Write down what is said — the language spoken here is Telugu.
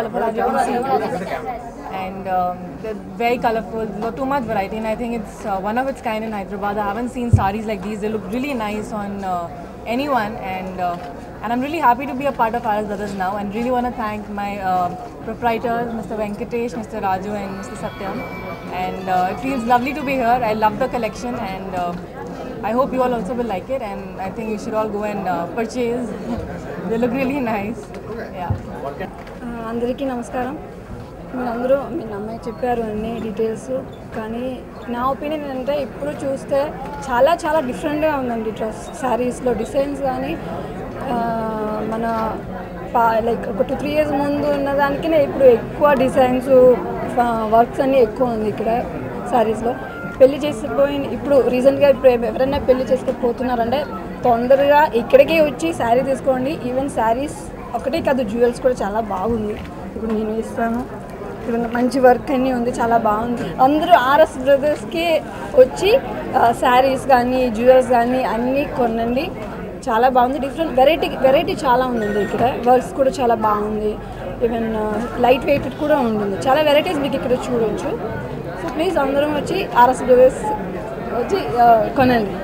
colorful as you can see, and they're very colorful. Not too much variety, and I think it's one of its kind in Hyderabad. I haven't seen sarees like these. They look really nice on anyone, and I'm really happy to be a part of RS Brothers now, and really want to thank my proprietors, Mr. Venkatesh, Mr. Raju, and Mr. Satyam. And it feels lovely to be here. I love the collection, and I hope you all also will like it. And I think you should all go and purchase. They look really nice. Yeah. అందరికీ నమస్కారం. మీరందరూ మీ అమ్మాయి చెప్పారు అన్ని డీటెయిల్స్, కానీ నా ఒపీనియన్ ఏంటంటే ఇప్పుడు చూస్తే చాలా చాలా డిఫరెంట్గా ఉందండి. డ్రెస్ శారీస్లో డిజైన్స్ కానీ మన లైక్ ఒక 2-3 years ముందు ఉన్నదానికనే ఇప్పుడు ఎక్కువ డిజైన్స్ వర్క్స్ అన్నీ ఎక్కువ ఉంది ఇక్కడ శారీస్లో. పెళ్లి చేసిపోయిన ఇప్పుడు రీసెంట్గా ఇప్పుడు ఎవరైనా పెళ్లి చేసుకుపోతున్నారంటే తొందరగా ఇక్కడికే వచ్చి శారీ తీసుకోండి. ఈవెన్ శారీస్ ఒకటే కాదు, జ్యువెల్స్ కూడా చాలా బాగుంది. ఇప్పుడు నేను ఇస్తాను, ఇక్కడ మంచి వర్క్ అన్నీ ఉంది, చాలా బాగుంది. అందరూ RS బ్రదర్స్కి వచ్చి శారీస్ కానీ జ్యువెల్స్ కానీ అన్నీ కొనండి. చాలా బాగుంది. డిఫరెంట్ వెరైటీ చాలా ఉందండి ఇక్కడ. వర్క్స్ కూడా చాలా బాగుంది. ఈవెన్ లైట్ వెయిట్ కూడా ఉంటుంది. చాలా వెరైటీస్ మీకు ఇక్కడ చూడవచ్చు. సో ప్లీజ్ అందరం వచ్చి RS బ్రదర్స్ వచ్చి కొనండి.